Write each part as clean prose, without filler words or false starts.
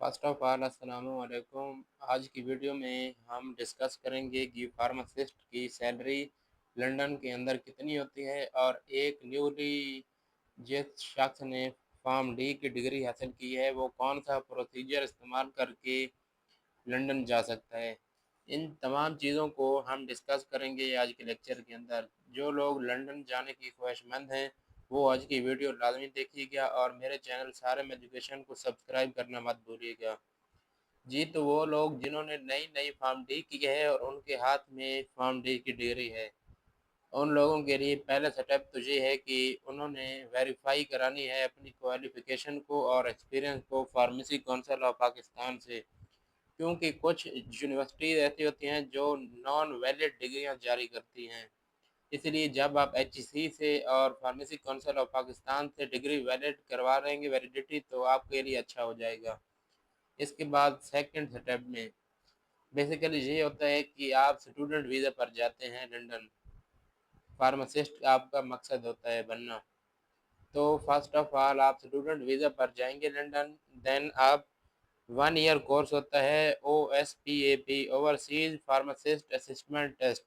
First of all अस्सलाम वालेकुम। आज की वीडियो में हम डिस्कस करेंगे कि फार्मासिस्ट की सैलरी लंदन के अंदर कितनी होती है और एक न्यूली जिस शख्स ने फार्म डी की डिग्री हासिल की है वो कौन सा प्रोसीजर इस्तेमाल करके लंदन जा सकता है। इन तमाम चीज़ों को हम डिस्कस करेंगे आज के लेक्चर के अंदर। जो लोग लंदन जाने की ख्वाहिशमंद हैं वो आज की वीडियो लाजमी देखिएगा और मेरे चैनल सारम एजुकेशन को सब्सक्राइब करना मत भूलिएगा। जी, तो वो लोग जिन्होंने नई-नई फार्म डी की है और उनके हाथ में फार्म डी की डिग्री है, उन लोगों के लिए पहला स्टेप तो ये है कि उन्होंने वेरीफ़ाई करानी है अपनी क्वालिफ़िकेशन को और एक्सपीरियंस को फार्मेसी काउंसिल ऑफ पाकिस्तान से। क्योंकि कुछ यूनिवर्सिटीज़ ऐसी होती हैं जो नॉन वैलिड डिग्रियाँ जारी करती हैं। इसलिए जब आप एचईसी से और फार्मेसी काउंसिल ऑफ पाकिस्तान से डिग्री वैलिड करवा लेंगे वैलिडिटी तो आपके लिए अच्छा हो जाएगा। इसके बाद सेकंड स्टेप में बेसिकली ये होता है कि आप स्टूडेंट वीज़ा पर जाते हैं लंदन। फार्मासिस्ट आपका मकसद होता है बनना। तो फर्स्ट ऑफ ऑल आप स्टूडेंट वीज़ा पर जाएँगे लंदन, देन आप 1 ईयर कोर्स होता है ओएसपीएपी ओवरसीज़ फार्मासिस्ट असिस्टेंट टेस्ट।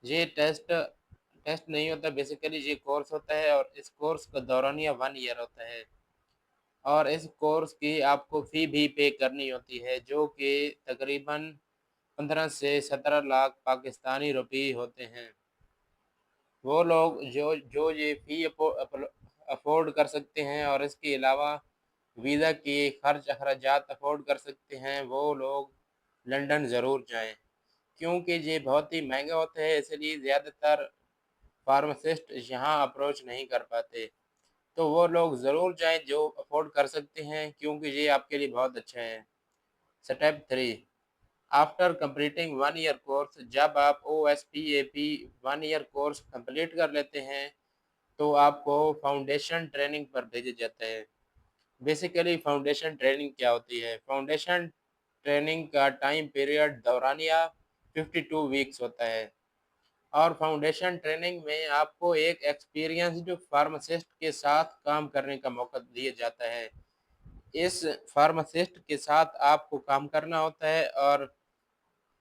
ये टेस्ट नहीं होता, बेसिकली ये कोर्स होता है और इस कोर्स का दौरानिया 1 ईयर होता है और इस कोर्स की आपको फ़ी भी पे करनी होती है जो कि तकरीबन 15 से 17 लाख पाकिस्तानी रुपए होते हैं। वो लोग जो जो ये फ़ी अफ़ोर्ड कर सकते हैं और इसके अलावा वीज़ा के खर्च अखराजात अफ़ोर्ड कर सकते हैं, वो लोग लंदन ज़रूर जाएँ। क्योंकि ये बहुत ही महँगा होता है इसलिए ज़्यादातर फार्मासिस्ट यहाँ अप्रोच नहीं कर पाते। तो वो लोग ज़रूर जाएँ जो अफ़ोर्ड कर सकते हैं क्योंकि ये आपके लिए बहुत अच्छा है। Step 3 after completing 1 year course जब आप ओएसपीएपी 1 ईयर कोर्स कंप्लीट कर लेते हैं, तो आपको फाउंडेशन ट्रेनिंग पर भेजा जाता है। बेसिकली फाउंडेशन ट्रेनिंग क्या होती है? फाउंडेशन ट्रेनिंग का टाइम पीरियड दौरानिया 52 वीक्स होता है और फाउंडेशन ट्रेनिंग में आपको एक एक्सपीरियंस्ड फार्मासिस्ट के साथ काम करने का मौका दिया जाता है। इस फार्मासिस्ट के साथ आपको काम करना होता है और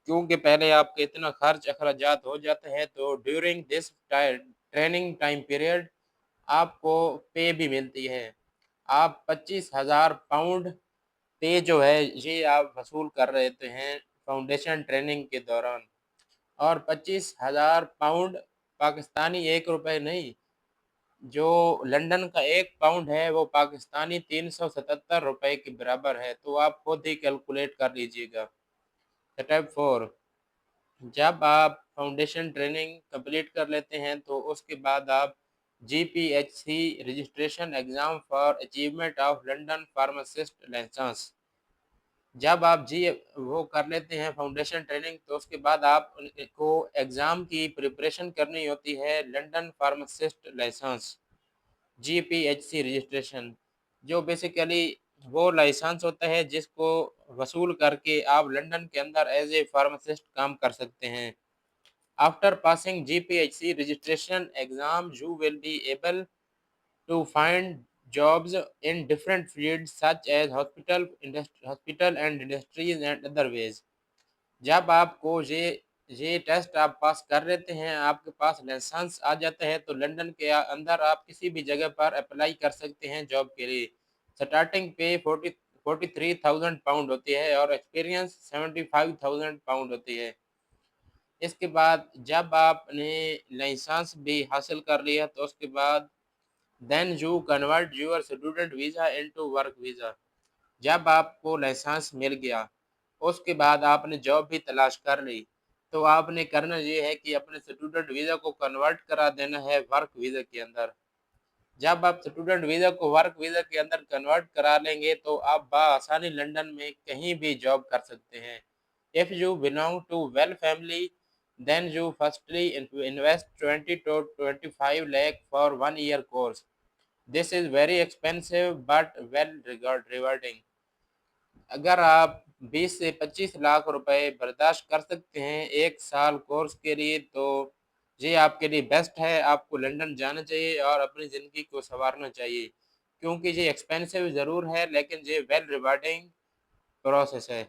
क्योंकि पहले आपके इतना खर्च अखराजात हो जाते हैं तो during this training time period आपको पे भी मिलती है। आप 25,000 पाउंड पे जो है ये आप वसूल कर रहते हैं फाउंडेशन ट्रेनिंग के दौरान और 25,000 पाउंड पाकिस्तानी ₹1 नहीं, जो लंदन का 1 पाउंड है वो पाकिस्तानी ₹377 के बराबर है, तो आप खुद ही कैलकुलेट कर लीजिएगा। स्टेप 4 जब आप फाउंडेशन ट्रेनिंग कंप्लीट कर लेते हैं तो उसके बाद आप GPHC registration exam for achievement of London pharmacist licence जब आप वो कर लेते हैं फाउंडेशन ट्रेनिंग तो उसके बाद आप को एग्ज़ाम की प्रिपरेशन करनी होती है लंदन फार्मासिस्ट लाइसेंस जीपीएचसी रजिस्ट्रेशन, जो बेसिकली वो लाइसेंस होता है जिसको वसूल करके आप लंदन के अंदर एज ए फार्मासिस्ट काम कर सकते हैं। After passing GPHC registration exam, you will be able to find jobs in different fields such as hospital and industries and other ways. जब आपको ये टेस्ट आप पास कर लेते हैं, आपके पास लाइसेंस आ जाता है, तो लंदन के अंदर आप किसी भी जगह पर अप्लाई कर सकते हैं जॉब के लिए। स्टार्टिंग पे 43,000 पाउंड होती है और एक्सपीरियंस 75,000 पाउंड होती है। इसके बाद जब आपने लाइसेंस भी हासिल कर लिया तो उसके बाद then you convert your student visa into work visa. जब आपको लाइसेंस मिल गया, उसके बाद आपने जॉब भी तलाश कर ली, तो आपने करना ये है कि अपने स्टूडेंट वीज़ा को कन्वर्ट करा देना है वर्क वीज़ा के अंदर। जब आप स्टूडेंट वीज़ा को वर्क वीज़ा के अंदर कन्वर्ट करा लेंगे, तो आप बआसानी लंदन में कहीं भी जॉब कर सकते हैं। If you belong to well family, then you firstly invest 20 to 25 lakh for 1 year course. This is very expensive but rewarding. अगर आप 20 से 25 लाख रुपए बर्दाश्त कर सकते हैं 1 साल कोर्स के लिए तो ये आपके लिए बेस्ट है। आपको लंदन जाना चाहिए और अपनी ज़िंदगी को सँवारना चाहिए। क्योंकि ये एक्सपेंसिव ज़रूर है लेकिन ये वेल रिवार्डिंग प्रोसेस है।